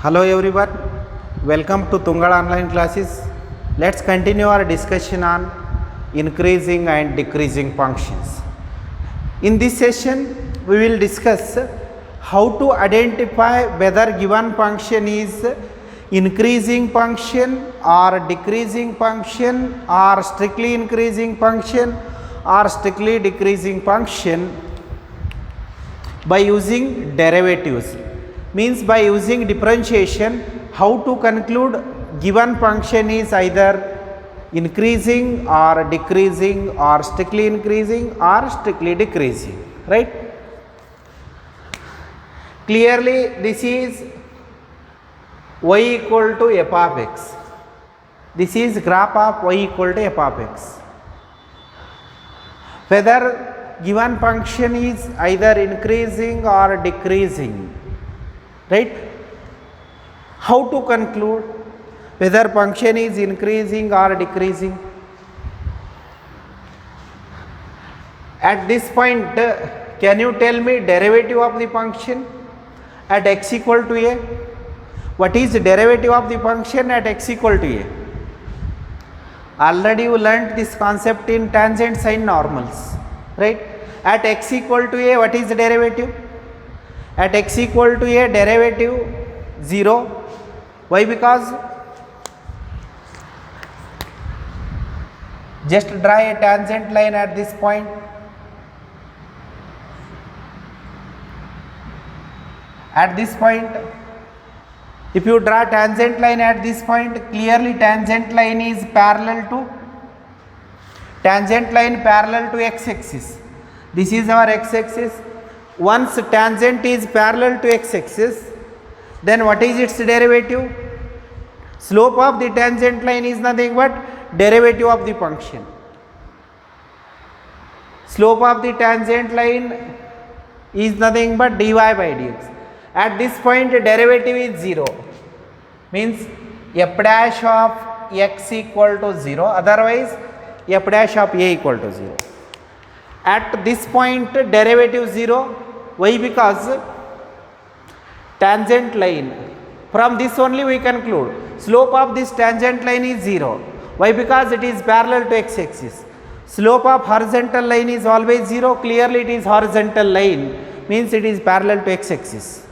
Hello everyone, welcome to Tungal online classes. Let's continue our discussion on increasing and decreasing functions. In this session, we will discuss how to identify whether given function is increasing function or decreasing function or strictly increasing function or strictly decreasing function by using derivatives. Means by using differentiation, how to conclude given function is either increasing or decreasing or strictly increasing or strictly decreasing, right? Clearly this is y equal to f of x. This is graph of y equal to f of x. Whether given function is either increasing or decreasing, right? How to conclude whether function is increasing or decreasing? At this point, can you tell me derivative of the function at x equal to a? What is the derivative of the function at x equal to a? Already you learnt this concept in tangent sine normals, right? At x equal to a, what is the derivative? At x equal to a, derivative 0. Why? Because just draw a tangent line at this point. At this point, if you draw tangent line at this point, clearly tangent line is parallel to x axis. This is our x axis. Once tangent is parallel to x axis, then what is its derivative? Slope of the tangent line is nothing but derivative of the function. Slope of the tangent line is nothing but dy by dx. At this point derivative is 0, means f dash of x equal to 0, otherwise f dash of a equal to 0. At this point derivative 0. Why? Because tangent line, from this only we conclude slope of this tangent line is 0. Why? Because it is parallel to x axis. Slope of horizontal line is always 0. Clearly it is horizontal line, means it is parallel to x axis.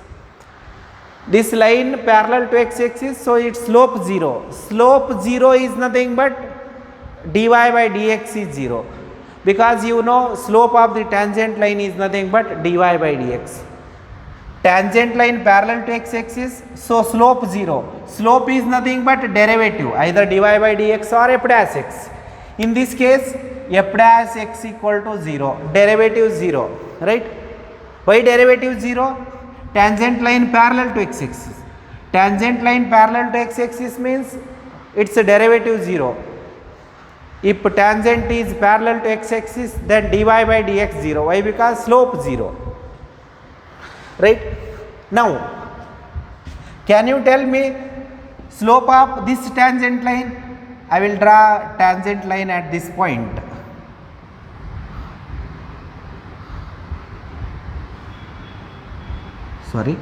This line parallel to x axis, so its slope 0. Slope 0 is nothing but dy by dx is 0, because you know slope of the tangent line is nothing but dy by dx. Tangent line parallel to x axis, so slope 0. Slope is nothing but derivative, either dy by dx or f dash x. In this case f dash x equal to 0, derivative 0, right? Why derivative 0? Tangent line parallel to x axis. Tangent line parallel to x axis means its derivative 0. If tangent is parallel to x axis, then dy by dx 0. Why? Because slope 0, right? Now can you tell me slope of this tangent line? I will draw tangent line at this point. Sorry,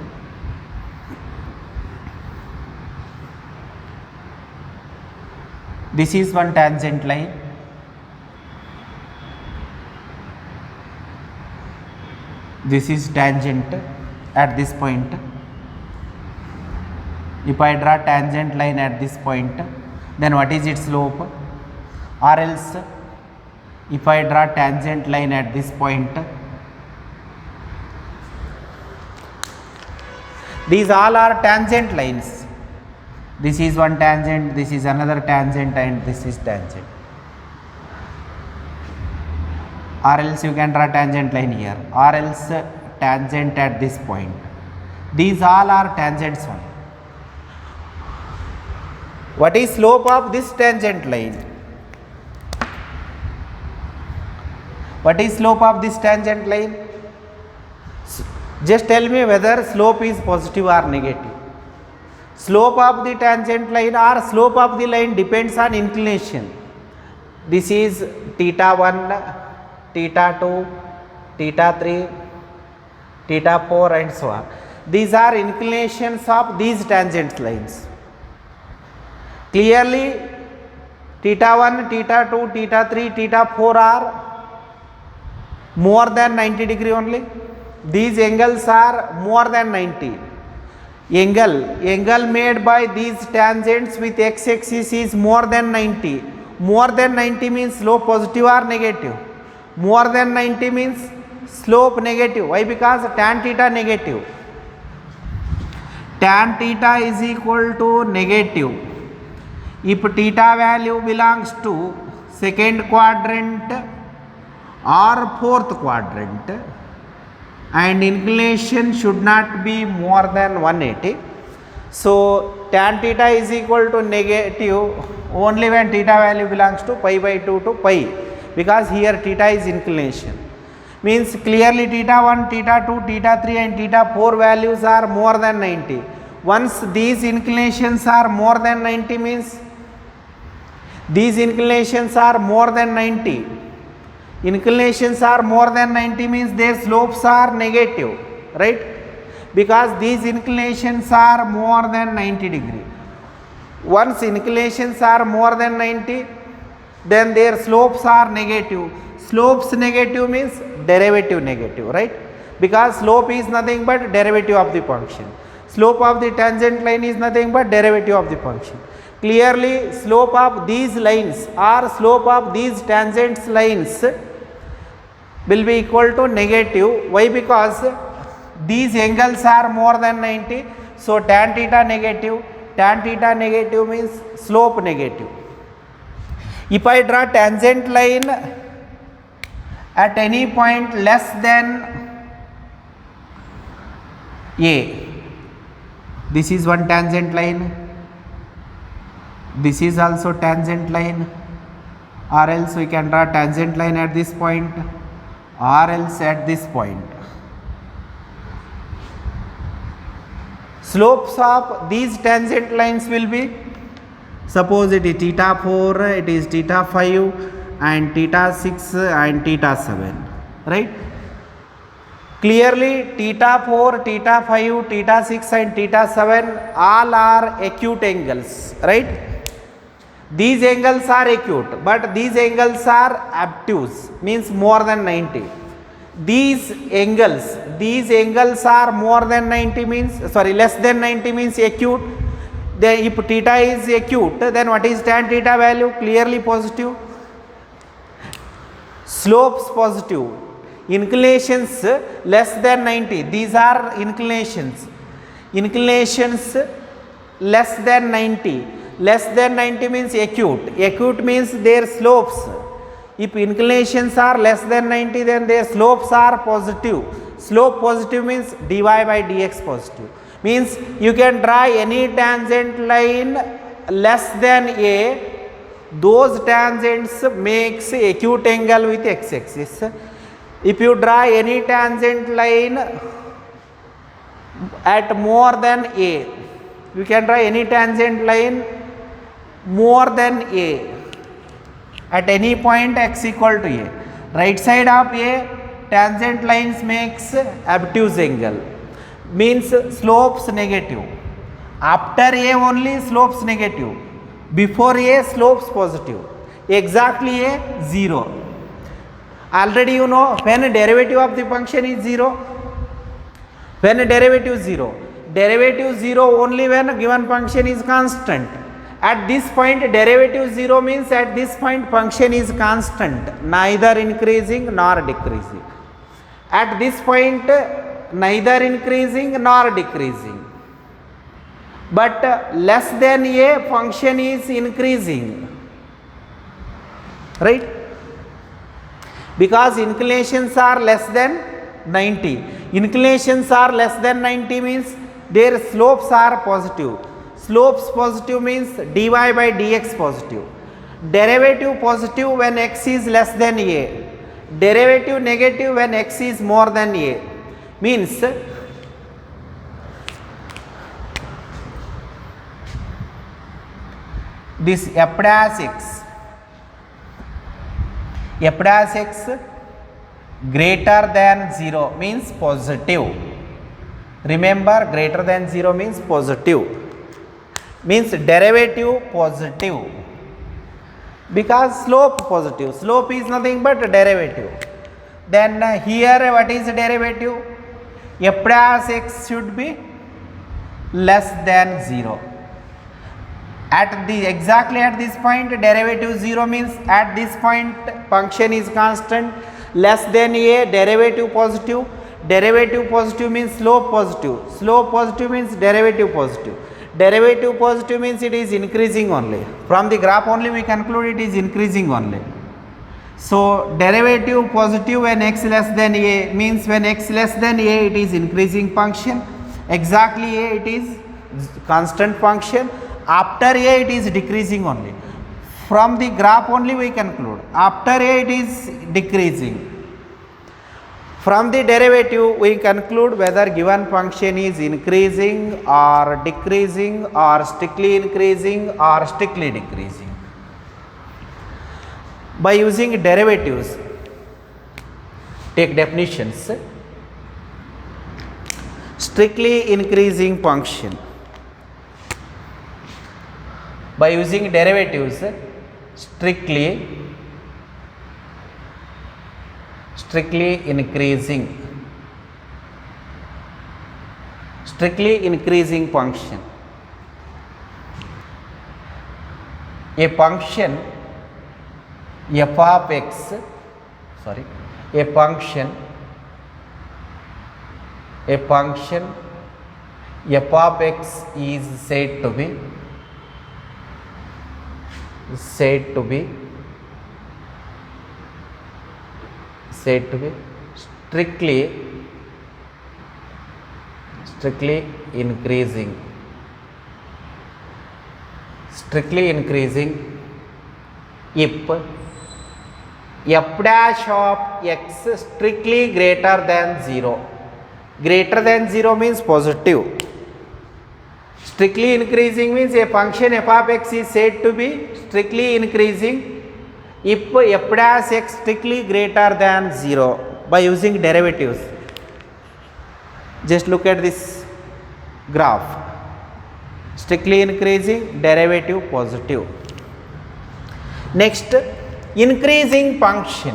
this is one tangent line. This is tangent at this point. If I draw tangent line at this point, then what is its slope? Or else if I draw tangent line at this point, these all are tangent lines. This is one tangent, this is another tangent, and this is tangent. Or else you can draw tangent line here, or else tangent at this point. These all are tangents only. What is slope of this tangent line? What is slope of this tangent line? Just tell me whether slope is positive or negative. Slope of the tangent line or slope of the line depends on inclination. This is theta 1, theta 2, theta 3, theta 4 and so on. These are inclinations of these tangent lines. Clearly, theta 1, theta 2, theta 3, theta 4 are more than 90 degree only. These angles are more than 90. Angle made by these tangents with x-axis is more than 90. More than 90 means slope positive or negative. More than 90 means slope negative. Why? Because tan theta negative. Tan theta is equal to negative. If theta value belongs to second quadrant or fourth quadrant, and inclination should not be more than 180. So tan theta is equal to negative only when theta value belongs to pi by 2 to pi, because here theta is inclination. Means clearly theta 1, theta 2, theta 3 and theta 4 values are more than 90. Once these inclinations are more than 90 means these inclinations are more than 90. Inclinations are more than 90 means their slopes are negative, right? Because these inclinations are more than 90 degree. Once inclinations are more than 90, then their slopes are negative. Slopes negative means derivative negative, right? Because slope is nothing but derivative of the function. Slope of the tangent line is nothing but derivative of the function. Clearly, slope of these lines or slope of these tangent lines will be equal to negative. Why? Because these angles are more than 90. So tan theta negative. Tan theta negative means slope negative. If I draw tangent line at any point less than A, this is one tangent line. This is also tangent line, or else we can draw tangent line at this point, or else at this point. Slopes of these tangent lines will be, suppose it is theta 4, it is theta 5 and theta 6 and theta 7, right? Clearly theta 4, theta 5, theta 6 and theta 7 all are acute angles, right? These angles are acute, but these angles are obtuse, means more than 90. These angles are more than 90 means, sorry, less than 90 means acute. Then if theta is acute, then what is tan theta value? Clearly positive. Slopes positive. Inclinations less than 90. These are inclinations. Inclinations less than 90. Less than 90 means acute. Acute means their slopes. If inclinations are less than 90, then their slopes are positive. Slope positive means dy by dx positive. Means you can draw any tangent line less than A. Those tangents makes acute angle with x-axis. If you draw any tangent line at more than A, you can draw any tangent line more than A at any point x equal to A. Right side of A, tangent lines makes obtuse angle, means slopes negative. After A only slopes negative. Before A slopes positive. Exactly A 0. Already you know when derivative of the function is 0. When derivative 0. Derivative 0 only when given function is constant. At this point derivative 0 means at this point function is constant, neither increasing nor decreasing. At this point neither increasing nor decreasing. But less than A function is increasing, right? Because inclinations are less than 90. Inclinations are less than 90 means their slopes are positive. Slopes positive means dy by dx positive. Derivative positive when x is less than A. Derivative negative when x is more than A. Means this f dash x greater than 0 means positive. Remember, greater than 0 means positive, means derivative positive, because slope positive. Slope is nothing but derivative. Then here what is derivative? F dash x should be less than 0. Exactly at this point derivative 0 means at this point function is constant. Less than a, derivative positive. Derivative positive means slope positive. Slope positive means derivative positive. Derivative positive means it is increasing only. From the graph only we conclude it is increasing only. So derivative positive when x less than a means when x less than a it is increasing function. Exactly a it is constant function. After a it is decreasing only. From the graph only we conclude after a it is decreasing. From the derivative we conclude whether given function is increasing or decreasing or strictly increasing or strictly decreasing. By using derivatives, take definitions. Strictly increasing function. By using derivatives, strictly increasing function. A function f of x, a function f of x is said to be strictly increasing if f dash of x strictly greater than 0. Greater than 0 means positive. Strictly increasing means a function f of x is said to be strictly increasing if f dash x strictly greater than 0 by using derivatives. Just look at this graph. Strictly increasing, derivative positive. Next, increasing function.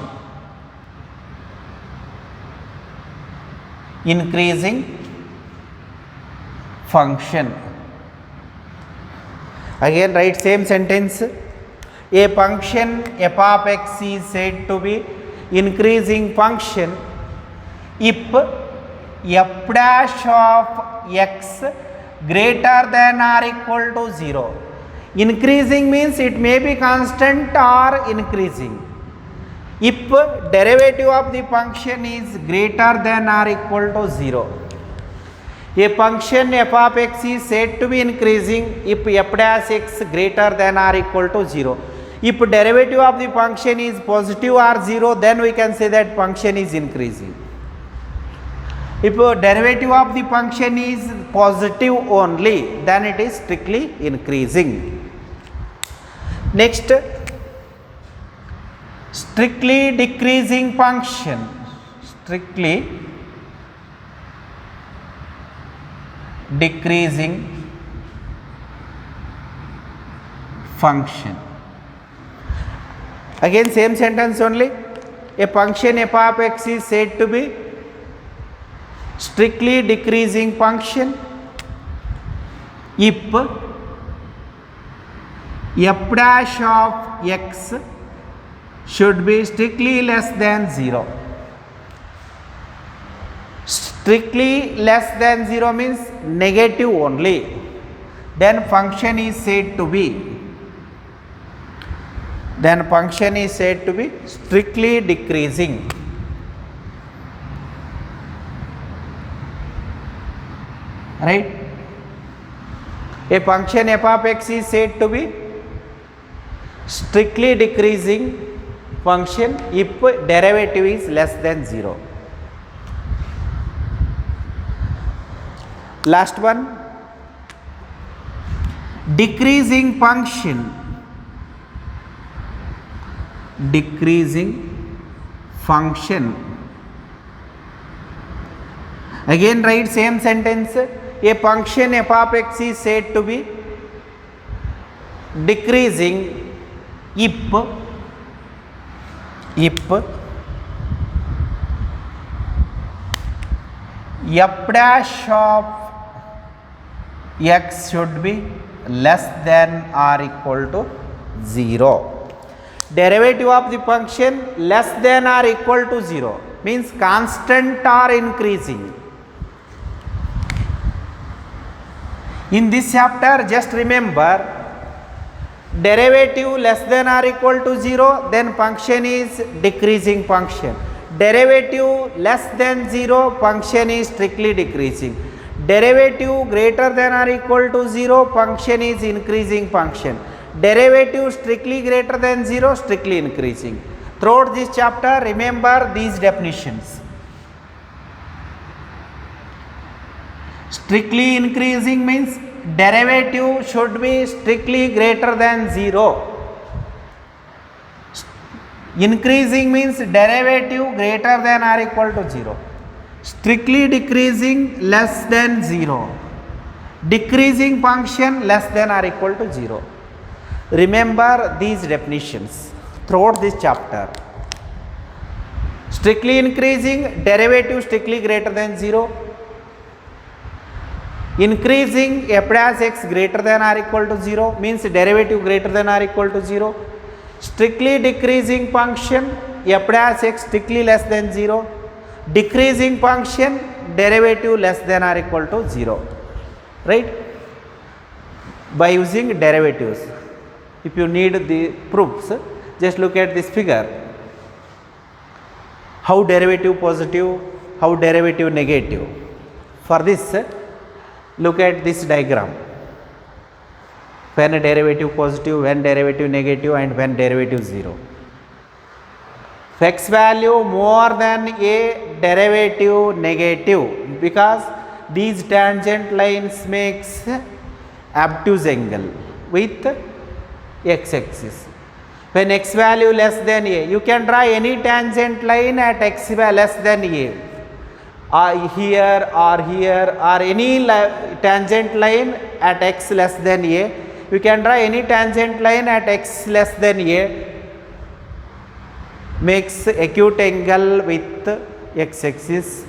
Again write same sentence. A function f of x is said to be increasing function if f dash of x greater than or equal to 0. Increasing means it may be constant or increasing. If derivative of the function is greater than or equal to 0. A function f of x is said to be increasing if f dash x greater than or equal to 0. If derivative of the function is positive or 0, then we can say that function is increasing. If derivative of the function is positive only, then it is strictly increasing. Next, strictly decreasing function. Again same sentence only. A function f of x is said to be strictly decreasing function if f dash of x should be strictly less than 0. Strictly less than 0 means negative only. Then function is said to be strictly decreasing. Right? A function f of x is said to be strictly decreasing function if derivative is less than 0. Last one, decreasing function. Again write same sentence. A function f of x is said to be decreasing if f dash of x should be less than or equal to 0. Derivative of the function less than or equal to 0 means constant or increasing. In this chapter, just remember, derivative less than or equal to 0, then function is decreasing function. Derivative less than 0, function is strictly decreasing. Derivative greater than or equal to 0, function is increasing function. Derivative strictly greater than 0, strictly increasing. Throughout this chapter, remember these definitions. Strictly increasing means derivative should be strictly greater than 0. Increasing means derivative greater than or equal to 0. Strictly decreasing less than 0. Decreasing function less than or equal to 0. Remember these definitions throughout this chapter. Strictly increasing, derivative strictly greater than 0. Increasing f dash x greater than or equal to 0 means derivative greater than or equal to 0. Strictly decreasing function f dash x strictly less than 0. Decreasing function derivative less than or equal to 0. Right? By using derivatives. If you need the proofs, just look at this figure. How derivative positive, how derivative negative. For this, look at this diagram. When derivative positive, when derivative negative, and when derivative 0. X value more than a derivative negative because these tangent lines makes obtuse angle with x-axis. When x value less than a, you can draw any tangent line at x less than a. Here or any tangent line at x less than a. You can draw any tangent line at x less than a, makes acute angle with x-axis.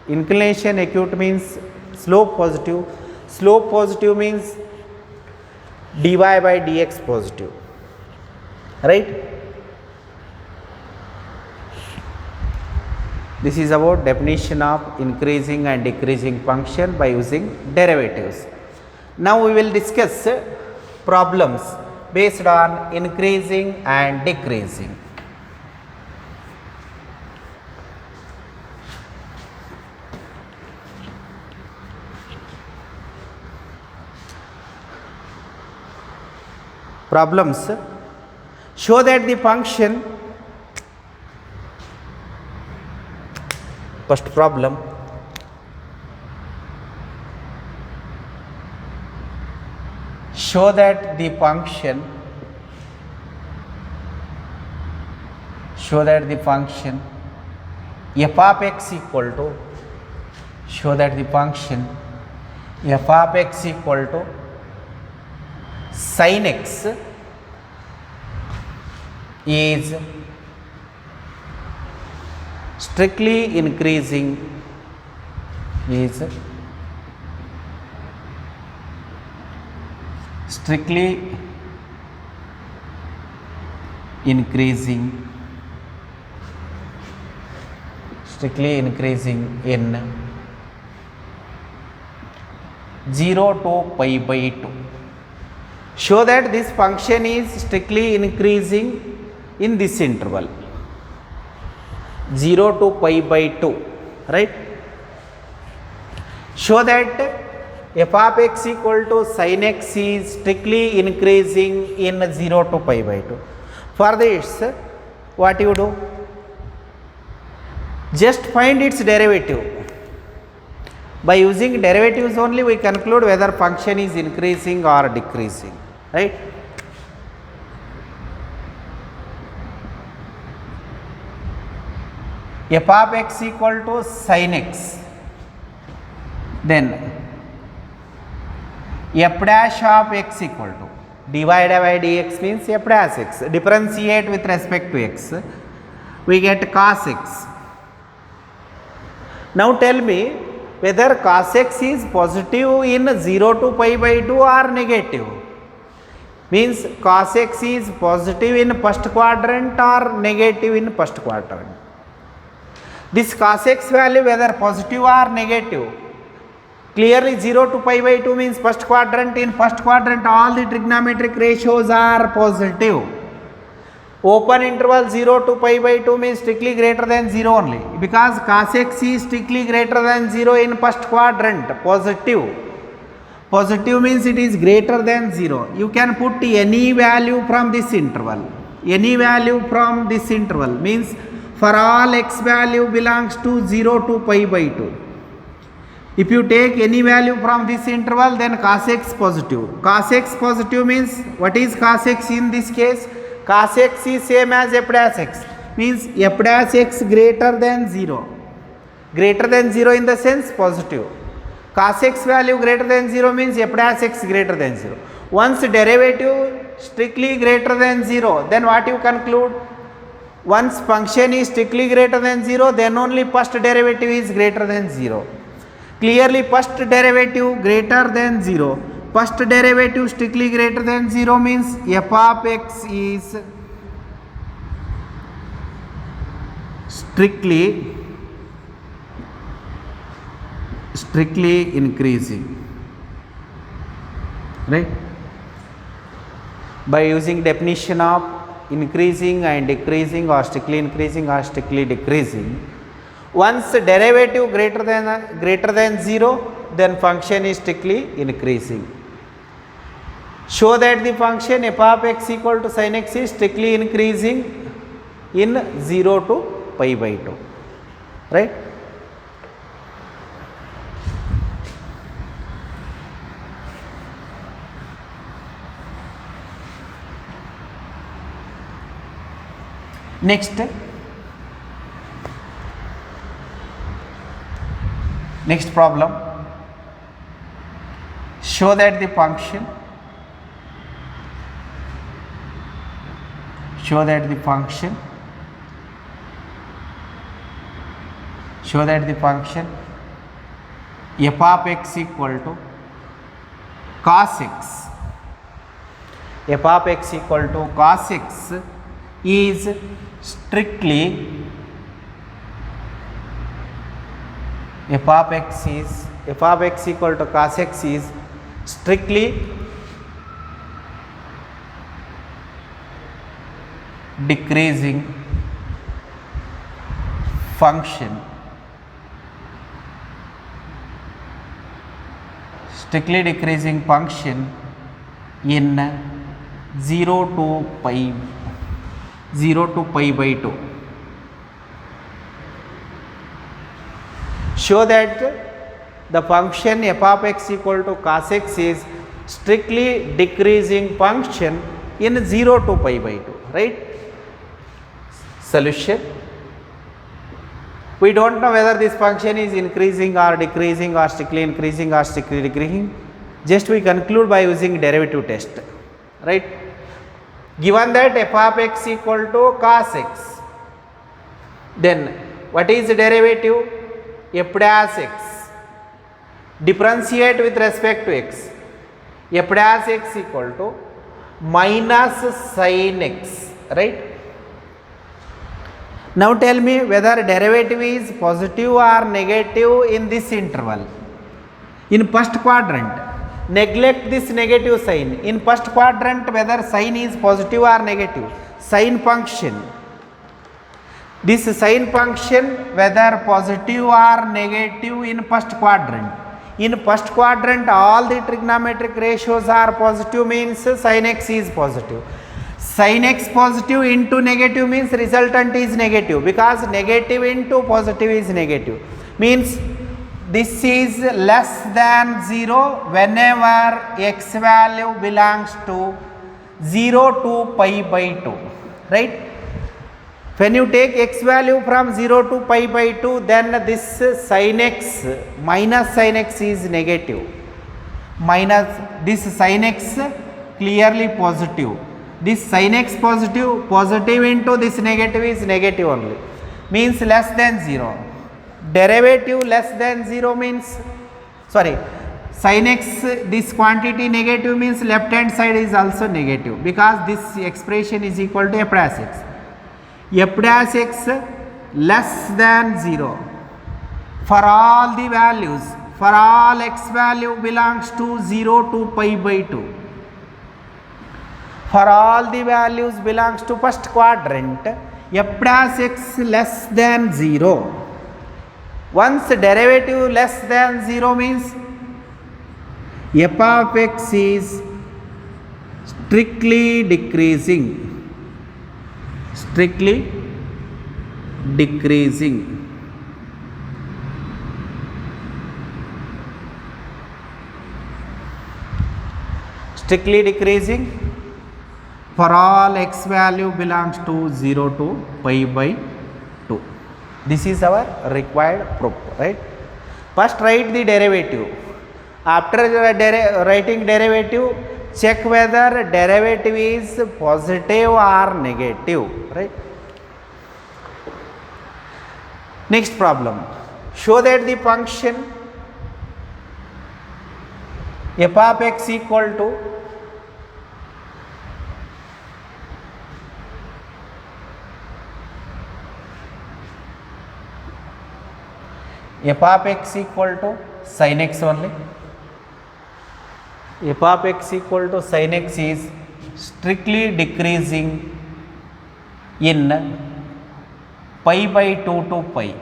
Inclination acute means slope positive. Slope positive means dy by dx positive. Right? This is about definition of increasing and decreasing function by using derivatives. Now we will discuss problems based on increasing and decreasing. Problems. Show that the function, first problem, show that the function f of x equal to, show that the function f of x equal to sin x is strictly increasing, in 0 to pi by 2. Show that this function is strictly increasing in this interval 0 to pi by 2, right? Show that f of x equal to sin x is strictly increasing in 0 to pi by 2. For this, what you do? Just find its derivative. By using derivatives only we conclude whether function is increasing or decreasing, right? F of x equal to sin x. then f dash of x equal to dy by dx means f dash x. Differentiate with respect to x, we get cos x. Now tell me whether cos x is positive in 0 to pi by 2 or negative. Means cos x is positive in first quadrant or negative in first quadrant. This cos x value whether positive or negative, clearly 0 to pi by 2 means first quadrant. In first quadrant all the trigonometric ratios are positive. Open interval 0 to pi by 2 means strictly greater than 0 only, because cos x is strictly greater than 0 in first quadrant, positive. Positive means it is greater than 0. You can put any value from this interval. Any value from this interval means for all x value belongs to 0 to pi by 2. If you take any value from this interval, then cos x positive. Cos x positive means what is cos x in this case? Cos x is same as f dash x, means f dash x greater than 0. Greater than 0 in the sense positive. Cos x value greater than 0 means f dash x greater than 0. Once derivative strictly greater than 0, then what you conclude? Once function is strictly greater than 0, then only first derivative is greater than 0. Clearly first derivative greater than 0. First derivative strictly greater than 0 means f of x is strictly increasing, right? By using definition of increasing and decreasing or strictly increasing or strictly decreasing, once derivative greater than 0, then function is strictly increasing. Show that the function f of x equal to sin x is strictly increasing in 0 to pi by 2, right? Next problem. Show that the function f of x equal to cos x. F of x equal to cos x is strictly f of x equal to cos x is strictly decreasing function. Strictly decreasing function in 0 to pi by 2. Show that the function f of x equal to cos x is strictly decreasing function in 0 to pi by 2, right? Solution. We don't know whether this function is increasing or decreasing or strictly increasing or strictly decreasing. Just we conclude by using derivative test, right? Given that f of x equal to cos x, then what is the derivative? F dash x. Differentiate with respect to x. F dash x equal to minus sin x, right? Now tell me whether derivative is positive or negative in this interval. In first quadrant, neglect this negative sign. In first quadrant, whether sign is positive or negative, sign function. This sign function whether positive or negative in first quadrant. In first quadrant all the trigonometric ratios are positive means sin x is positive. Sin x positive into negative means resultant is negative, because negative into positive is negative. Means this is less than 0 whenever x value belongs to 0 to pi by 2, right? When you take x value from 0 to pi by 2, then this sin x minus sin x is negative. Minus this sin x clearly positive. This sin x positive, positive into this negative is negative only. Means less than 0. Derivative less than 0 means, sorry, sin x, this quantity negative means left hand side is also negative, because this expression is equal to f dash x. F dash x less than 0 for all the values, for all x value belongs to 0 to pi by 2. For all the values belongs to first quadrant, f dash x less than 0. Once derivative less than 0 means f of x is strictly decreasing. Strictly decreasing. Strictly decreasing for all x value belongs to 0 to pi by 2. This is our required proof, right? First write the derivative. After writing derivative, check whether derivative is positive or negative, right? Next problem. Show that the function f of x equal to f of x equal to sin x only. F of x equal to sin x is strictly decreasing in pi by 2 to pi.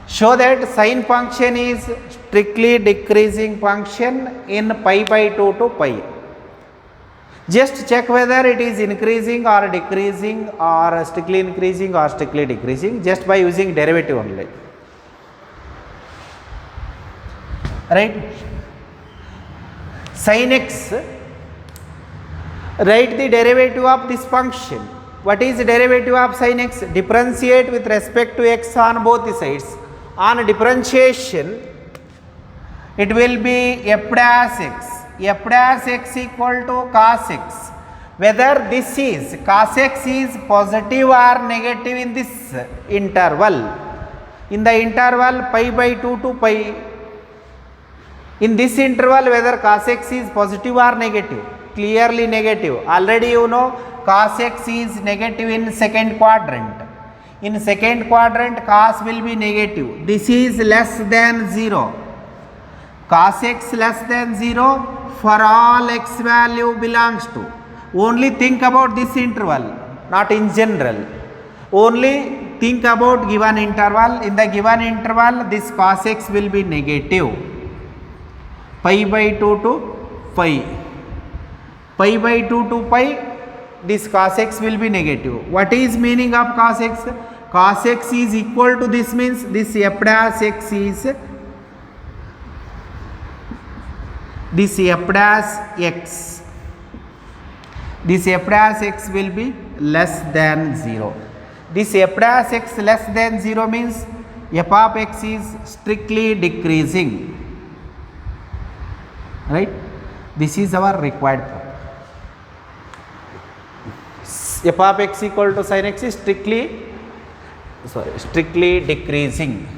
Show that sin function is strictly decreasing function in pi by 2 to pi. Just check whether it is increasing or decreasing or strictly increasing or strictly decreasing just by using derivative only, right? Sin x, write the derivative of this function. What is the derivative of sin x? Differentiate with respect to x on both the sides. On differentiation, it will be f dash x. F dash x equal to cos x. Whether this is cos x is positive or negative in this interval. In the interval pi by 2 to pi. In this interval, whether cos x is positive or negative? Clearly negative. Already you know cos x is negative in second quadrant. In second quadrant, cos will be negative. This is less than 0. Cos x less than 0 for all x value belongs to. Only think about this interval, not in general. Only think about given interval. In the given interval, this cos x will be negative. Pi by 2 to pi. Pi by 2 to pi, this cos x will be negative. What is meaning of cos x? Cos x is equal to this means this f dash x is this f dash x. This f dash x will be less than 0. This f dash x less than 0 means f of x is strictly decreasing, right? This is our required proof. F of x equal to sin x is strictly decreasing.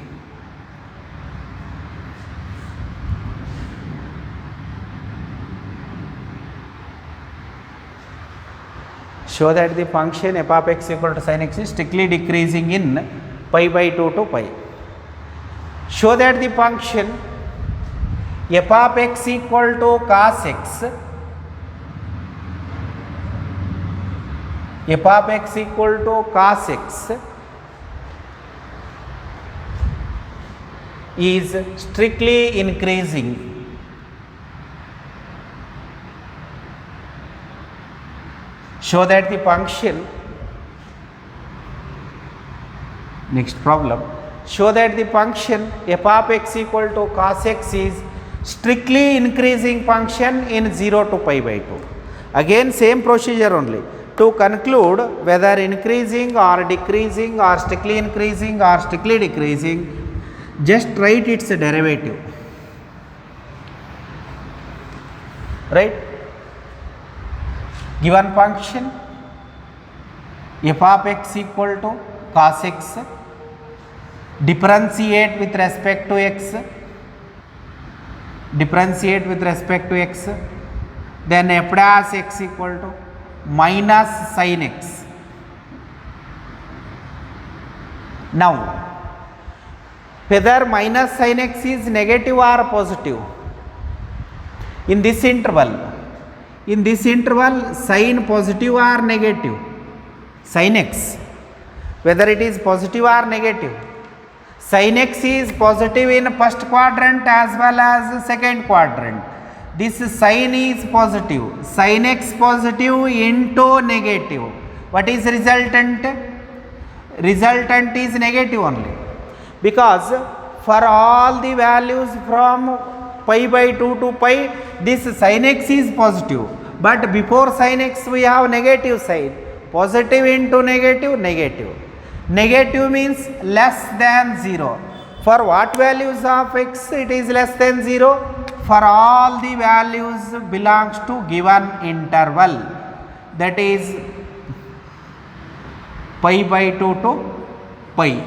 Show that the function f of x equal to sin x is strictly decreasing in pi by 2 to pi. Show that the function f of x equal to cos x, f of x equal to cos x is strictly increasing. Show that the function, next problem, show that the function f of x equal to cos x is strictly increasing function in 0 to pi by 2. Again same procedure only. to conclude whether increasing or decreasing or strictly increasing or strictly decreasing, just write its derivative. Right? Given function f of x equal to cos x, differentiate with respect to x, then f dash x equal to minus sin x. Now whether minus sin x is negative or positive, in this interval sin positive or negative, sin x, whether it is positive or negative, sin x is positive in first quadrant as well as second quadrant. This sin is positive, sin x positive into negative. What is resultant? Resultant is negative only, because for all the values from pi by 2 to pi, this sin x is positive, but before sin x we have negative side. Positive into negative, negative. Negative means less than 0. For what values of x it is less than 0? For all the values belongs to given interval, that is pi by 2 to pi.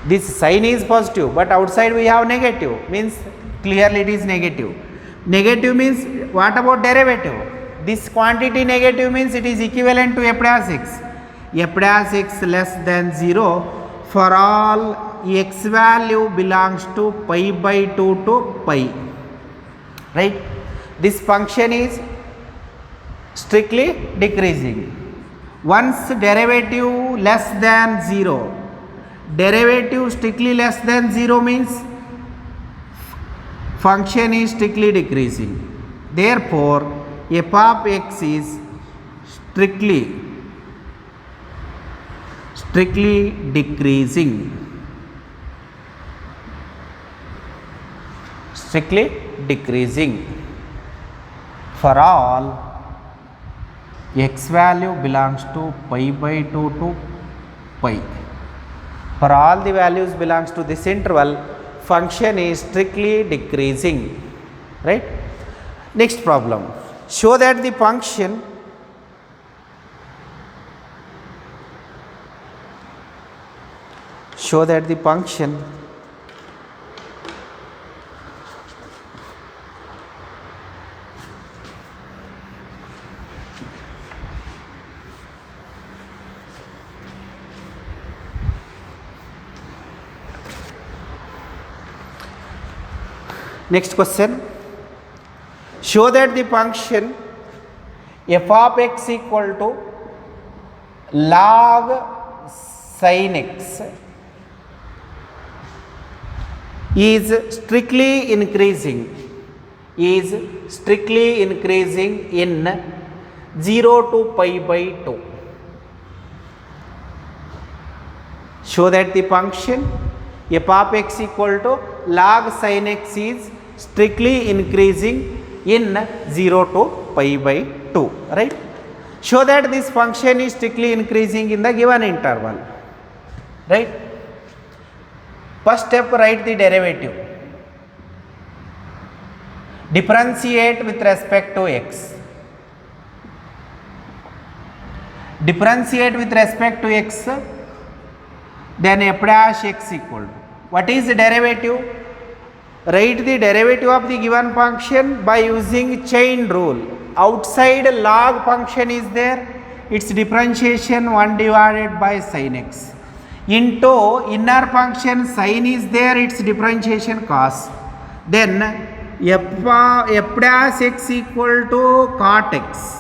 This sign is positive, but outside we have negative, means clearly it is negative. Negative means what about derivative? This quantity negative means it is equivalent to f dash x. F dash x less than 0 for all x value belongs to pi by 2 to pi. Right? This function is strictly decreasing. Once derivative less than 0, derivative strictly less than 0 means function is strictly decreasing. Therefore f of x is strictly decreasing. Strictly decreasing for all x value belongs to pi by 2 to pi. For all the values belongs to this interval, function is strictly decreasing. Right? Next problem. Show that the function Next question. Show that the function f of x equal to log sin x is strictly increasing in 0 to pi by 2. Show that the function f of x equal to log sin x is strictly increasing in 0 to pi by 2. Right? Show that this function is strictly increasing in the given interval. Right? First step, write the derivative. Differentiate with respect to x. Differentiate with respect to x, then f dash x equal to, what is the derivative? Write the derivative of the given function by using chain rule. Outside log function is there, its differentiation 1 divided by sin x, into inner function sin is there, its differentiation cos. Then f dash x equal to cot x.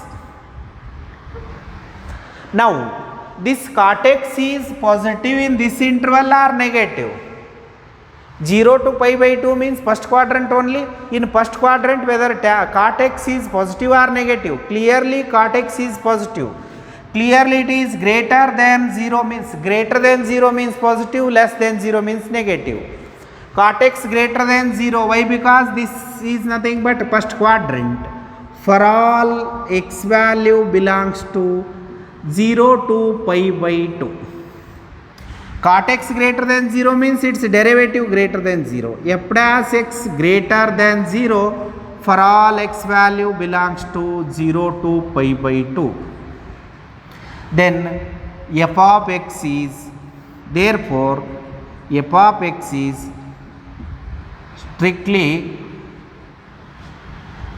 Now this cot x is positive in this interval or negative? 0 to pi by 2 means first quadrant only. In first quadrant, whether cot x is positive or negative? Clearly cot x is positive. Clearly it is greater than 0 means positive, less than 0 means negative. Cot x greater than 0. Why? Because this is nothing but first quadrant. for all x value belongs to 0 to pi by 2. Cot x greater than 0 means its derivative greater than 0. F dash x greater than 0 for all x value belongs to 0 to pi by 2. Then f of x is, therefore f of x is strictly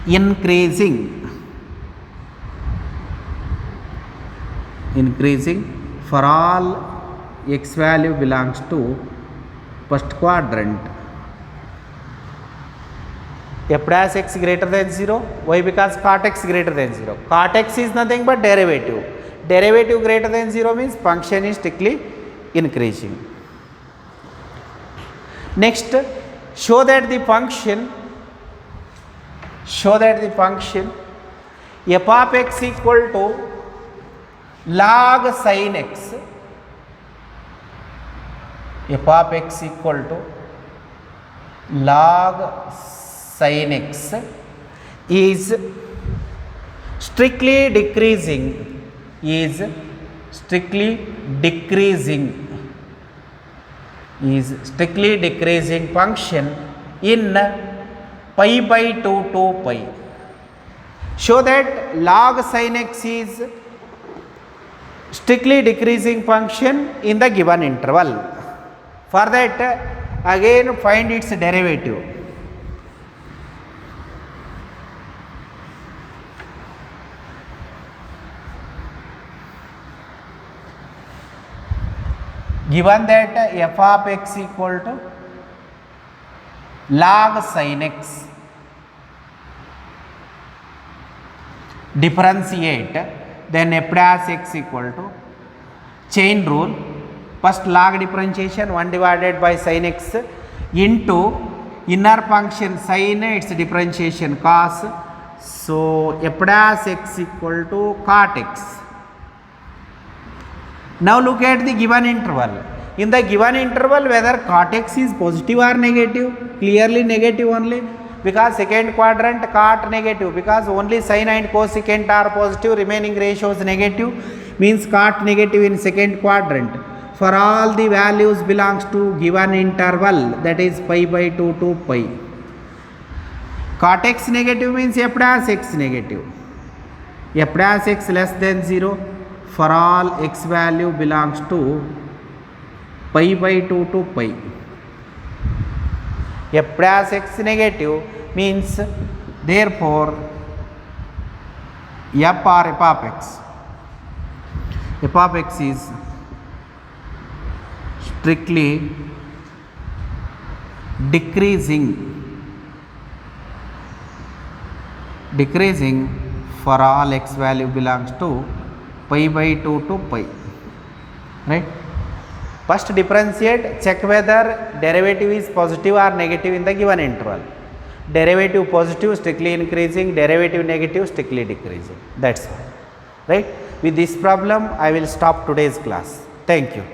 increasing for all x value belongs to first quadrant. F dash x greater than 0. Why? Because cot x greater than 0. Cot x is nothing but derivative. Derivative greater than 0 means function is strictly increasing. Next, show that the function f of x equal to log sin x, f of x equal to log sin x is strictly decreasing function in pi by 2 to pi. Show that log sin x is strictly decreasing function in the given interval. For that, again find its derivative. Given that f of x equal to log sin x, differentiate, then f dash x equal to chain rule, first log differentiation 1 divided by sin x into inner function sin, its differentiation cos, so f dash x equal to cot x. Now look at the given interval. In the given interval, whether cot x is positive or negative, clearly negative only, because second quadrant cot negative, because only sin and cosecant are positive, remaining ratios negative, means cot negative in second quadrant. For all the values belongs to given interval, that is pi by 2 to pi. Cot x negative means f dash x negative. F dash x less than 0 for all x value belongs to pi by 2 to pi. F dash x negative means, therefore f or f of x, f of x is strictly decreasing for all x value belongs to pi by 2 to pi, right? First differentiate, check whether derivative is positive or negative in the given interval. Derivative positive strictly increasing, derivative negative strictly decreasing. That's all, right? With this problem, I will stop today's class. Thank you.